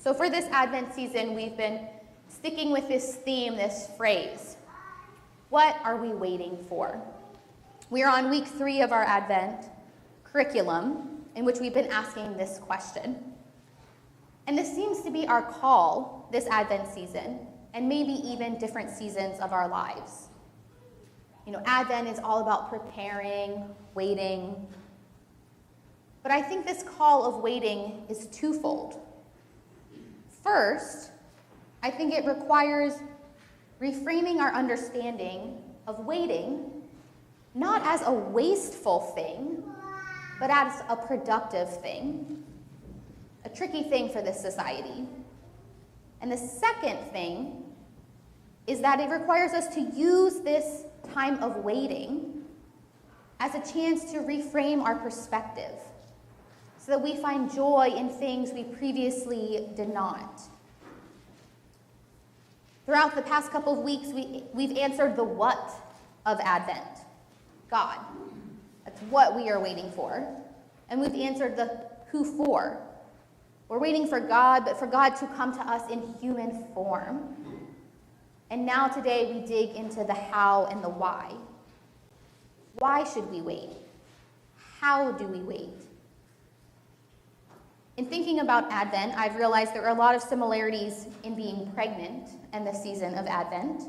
So for this Advent season, we've been sticking with this theme, this phrase. What are we waiting for? We are on week 3 of our Advent curriculum, in which we've been asking this question. And this seems to be our call this Advent season, and maybe even different seasons of our lives. Advent is all about preparing, waiting. But I think this call of waiting is twofold. First, I think it requires reframing our understanding of waiting not as a wasteful thing, but as a productive thing, a tricky thing for this society. And the second thing is that it requires us to use this time of waiting as a chance to reframe our perspective so that we find joy in things we previously did not. Throughout the past couple of weeks, we've answered the what of Advent, God. That's what we are waiting for. And we've answered the who for. We're waiting for God, but for God to come to us in human form. And now today we dig into the how and the why. Why should we wait? How do we wait? In thinking about Advent, I've realized there are a lot of similarities in being pregnant and the season of Advent.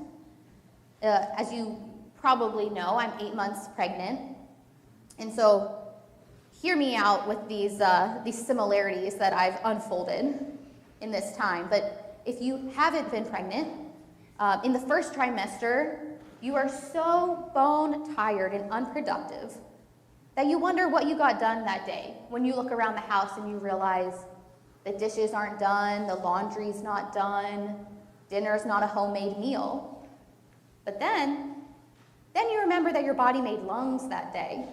As you probably know, I'm 8 months pregnant. And so hear me out with these similarities that I've unfolded in this time. But if you haven't been pregnant, in the first trimester, you are so bone tired and unproductive that you wonder what you got done that day when you look around the house and you realize the dishes aren't done, the laundry's not done, dinner's not a homemade meal. But then you remember that your body made lungs that day.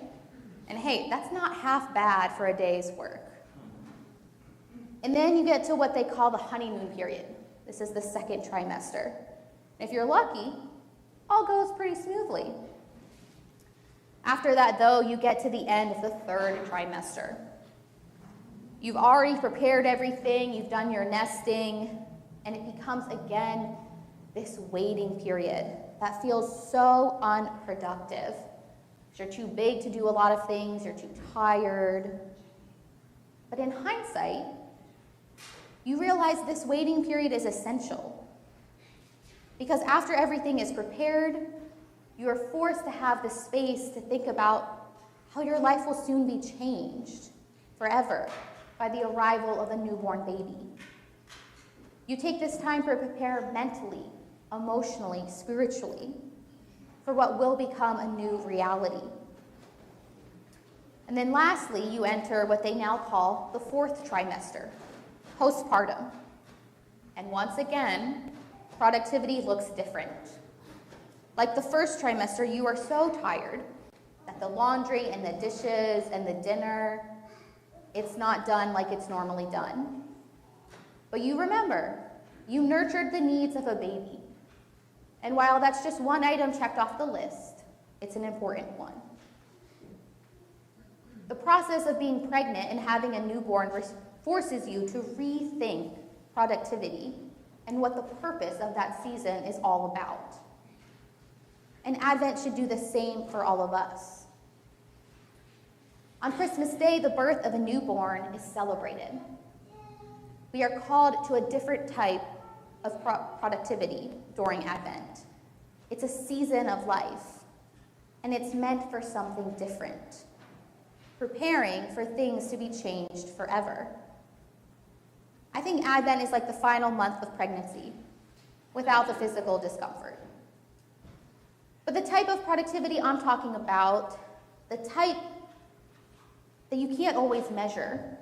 And hey, that's not half bad for a day's work. And then you get to what they call the honeymoon period. This is the second trimester. If you're lucky, all goes pretty smoothly. After that, though, you get to the end of the third trimester. You've already prepared everything, you've done your nesting, and it becomes again this waiting period that feels so unproductive. You're too big to do a lot of things, you're too tired. But in hindsight, you realize this waiting period is essential. Because after everything is prepared, you are forced to have the space to think about how your life will soon be changed forever by the arrival of a newborn baby. You take this time to prepare mentally, emotionally, spiritually for what will become a new reality. And then lastly, you enter what they now call the fourth trimester, postpartum. And once again, productivity looks different. Like the first trimester, you are so tired that the laundry and the dishes and the dinner, it's not done like it's normally done. But you remember, you nurtured the needs of a baby. And while that's just one item checked off the list, it's an important one. The process of being pregnant and having a newborn forces you to rethink productivity and what the purpose of that season is all about. And Advent should do the same for all of us. On Christmas Day, the birth of a newborn is celebrated. We are called to a different type of productivity during Advent. It's a season of life, and it's meant for something different, preparing for things to be changed forever. I think Advent is like the final month of pregnancy, without the physical discomfort. But the type of productivity I'm talking about, the type that you can't always measure,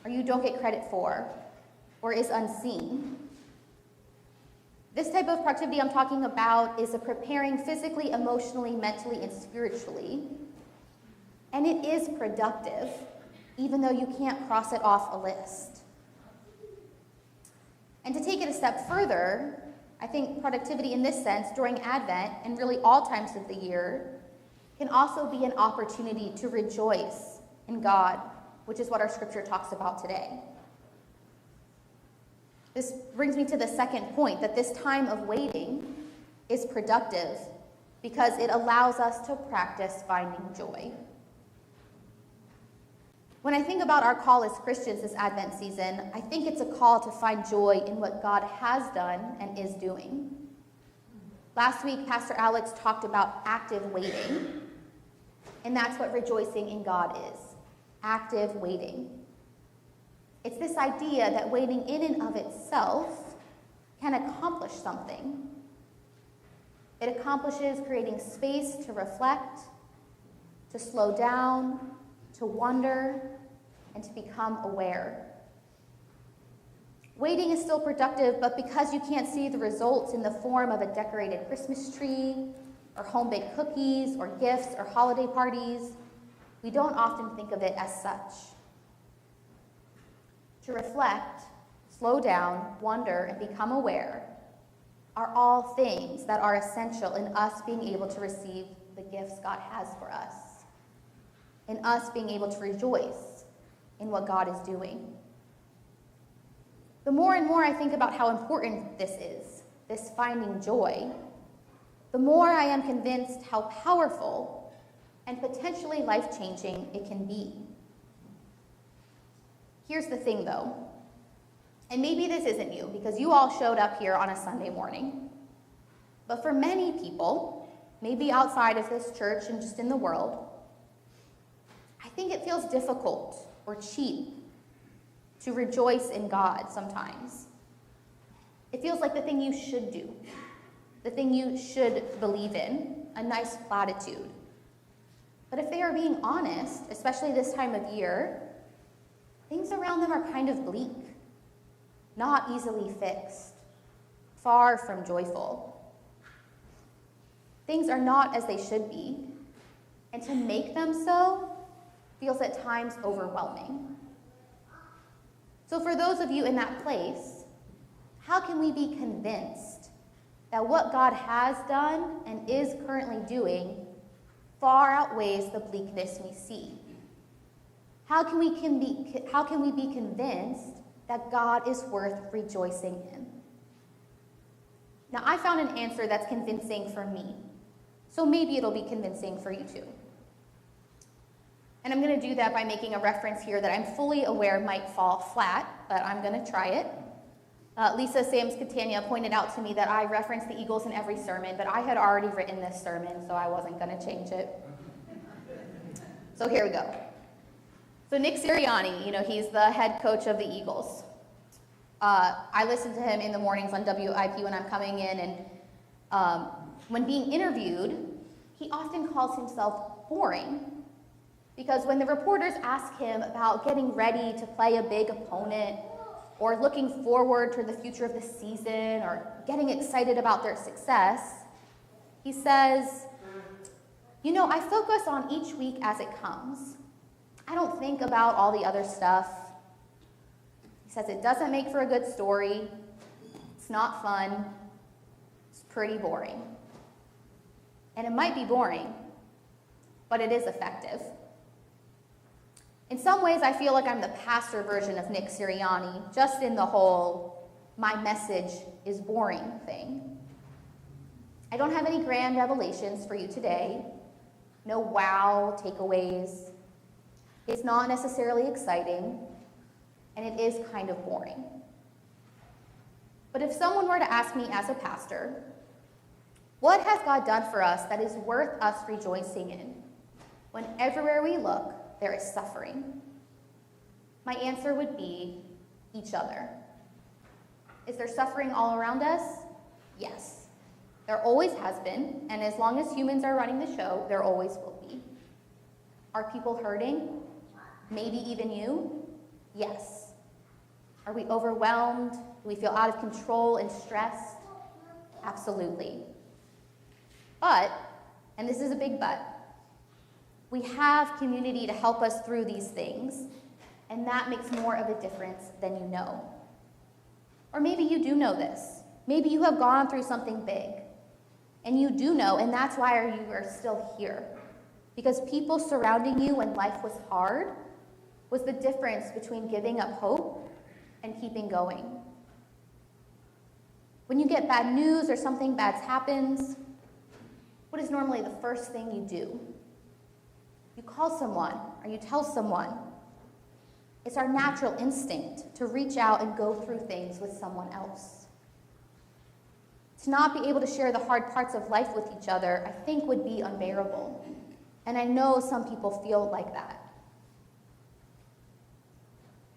or you don't get credit for, or is unseen. This type of productivity I'm talking about is a preparing physically, emotionally, mentally, and spiritually. And it is productive, even though you can't cross it off a list. And to take it a step further, I think productivity in this sense during Advent, and really all times of the year, can also be an opportunity to rejoice in God, which is what our scripture talks about today. This brings me to the second point, that this time of waiting is productive because it allows us to practice finding joy. When I think about our call as Christians this Advent season, I think it's a call to find joy in what God has done and is doing. Last week, Pastor Alex talked about active waiting, and that's what rejoicing in God is, active waiting. It's this idea that waiting in and of itself can accomplish something. It accomplishes creating space to reflect, to slow down, to wonder, and to become aware. Waiting is still productive, but because you can't see the results in the form of a decorated Christmas tree, or home-baked cookies, or gifts, or holiday parties, we don't often think of it as such. To reflect, slow down, wonder, and become aware are all things that are essential in us being able to receive the gifts God has for us, in us being able to rejoice in what God is doing. The more and more I think about how important this is, this finding joy, the more I am convinced how powerful and potentially life-changing it can be. Here's the thing, though, and maybe this isn't you, because you all showed up here on a Sunday morning. But for many people, maybe outside of this church and just in the world, I think it feels difficult or cheap to rejoice in God sometimes. It feels like the thing you should do, the thing you should believe in, a nice platitude. But if they are being honest, especially this time of year, things around them are kind of bleak, not easily fixed, far from joyful. Things are not as they should be, and to make them so feels at times overwhelming. So for those of you in that place, how can we be convinced that what God has done and is currently doing far outweighs the bleakness we see? How can we be convinced that God is worth rejoicing in? Now, I found an answer that's convincing for me, so maybe it'll be convincing for you too. And I'm going to do that by making a reference here that I'm fully aware might fall flat, but I'm going to try it. Lisa Sams Catania pointed out to me that I reference the Eagles in every sermon, but I had already written this sermon, so I wasn't going to change it. So here we go. So Nick Sirianni, he's the head coach of the Eagles. I listen to him in the mornings on WIP when I'm coming in, and when being interviewed, he often calls himself boring. Because when the reporters ask him about getting ready to play a big opponent, or looking forward to the future of the season, or getting excited about their success, he says, I focus on each week as it comes. I don't think about all the other stuff. He says it doesn't make for a good story. It's not fun. It's pretty boring. And it might be boring, but it is effective. In some ways, I feel like I'm the pastor version of Nick Sirianni, just in the whole my message is boring thing. I don't have any grand revelations for you today. No wow takeaways. It's not necessarily exciting, and it is kind of boring. But if someone were to ask me as a pastor, what has God done for us that is worth us rejoicing in, when everywhere we look, there is suffering? My answer would be each other. Is there suffering all around us? Yes. There always has been, and as long as humans are running the show, there always will be. Are people hurting? Maybe even you? Yes. Are we overwhelmed? Do we feel out of control and stressed? Absolutely. But, and this is a big but, we have community to help us through these things, and that makes more of a difference than you know. Or maybe you do know this. Maybe you have gone through something big, and you do know, and that's why you are still here. Because people surrounding you when life was hard was the difference between giving up hope and keeping going. When you get bad news or something bad happens, what is normally the first thing you do? You call someone or you tell someone. It's our natural instinct to reach out and go through things with someone else. To not be able to share the hard parts of life with each other, I think would be unbearable. And I know some people feel like that.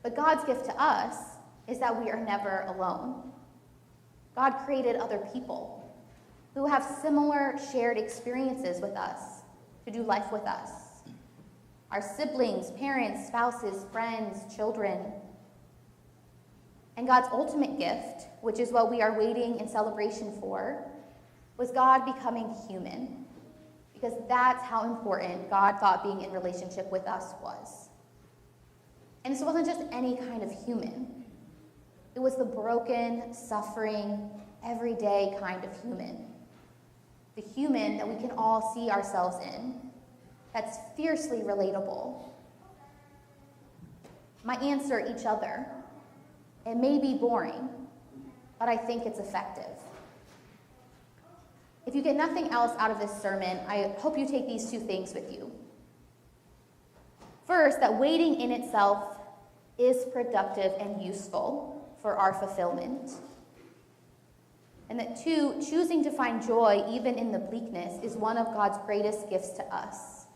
But God's gift to us is that we are never alone. God created other people who have similar shared experiences with us, to do life with us. Our siblings, parents, spouses, friends, children. And God's ultimate gift, which is what we are waiting in celebration for, was God becoming human. Because that's how important God thought being in relationship with us was. And this wasn't just any kind of human. It was the broken, suffering, everyday kind of human. The human that we can all see ourselves in. That's fiercely relatable. My answer, each other. It may be boring, but I think it's effective. If you get nothing else out of this sermon, I hope you take these two things with you. First, that waiting in itself is productive and useful for our fulfillment. And that two, choosing to find joy even in the bleakness is one of God's greatest gifts to us.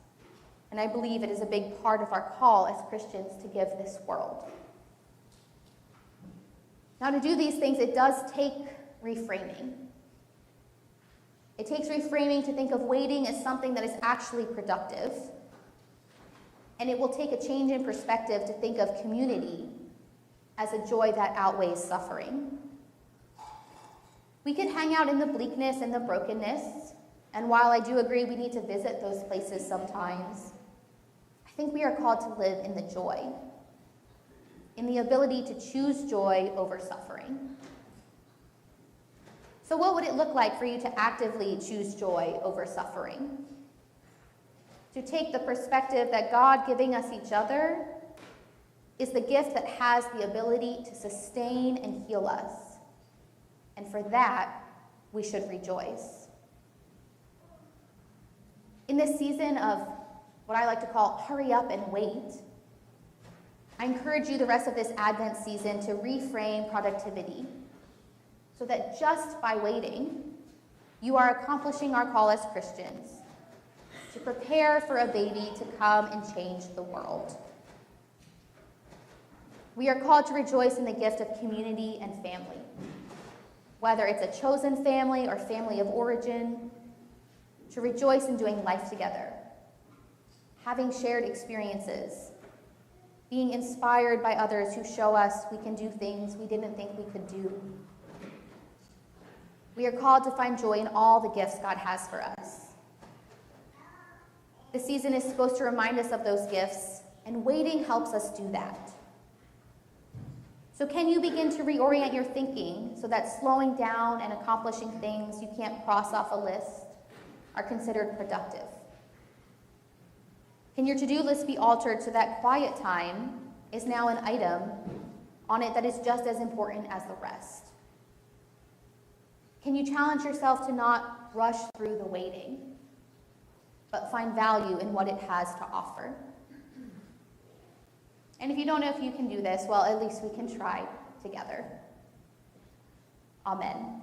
And I believe it is a big part of our call as Christians to give this world. Now, to do these things, it does take reframing. It takes reframing to think of waiting as something that is actually productive. And it will take a change in perspective to think of community as a joy that outweighs suffering. We can hang out in the bleakness and the brokenness, and while I do agree we need to visit those places sometimes, I think we are called to live in the joy, in the ability to choose joy over suffering. So what would it look like for you to actively choose joy over suffering? To take the perspective that God giving us each other is the gift that has the ability to sustain and heal us. And for that, we should rejoice. In this season of what I like to call hurry up and wait, I encourage you the rest of this Advent season to reframe productivity so that just by waiting, you are accomplishing our call as Christians to prepare for a baby to come and change the world. We are called to rejoice in the gift of community and family. Whether it's a chosen family or family of origin, to rejoice in doing life together, having shared experiences, being inspired by others who show us we can do things we didn't think we could do. We are called to find joy in all the gifts God has for us. The season is supposed to remind us of those gifts, and waiting helps us do that. So can you begin to reorient your thinking so that slowing down and accomplishing things you can't cross off a list are considered productive? Can your to-do list be altered so that quiet time is now an item on it that is just as important as the rest? Can you challenge yourself to not rush through the waiting, but find value in what it has to offer? And if you don't know if you can do this, well, at least we can try together. Amen.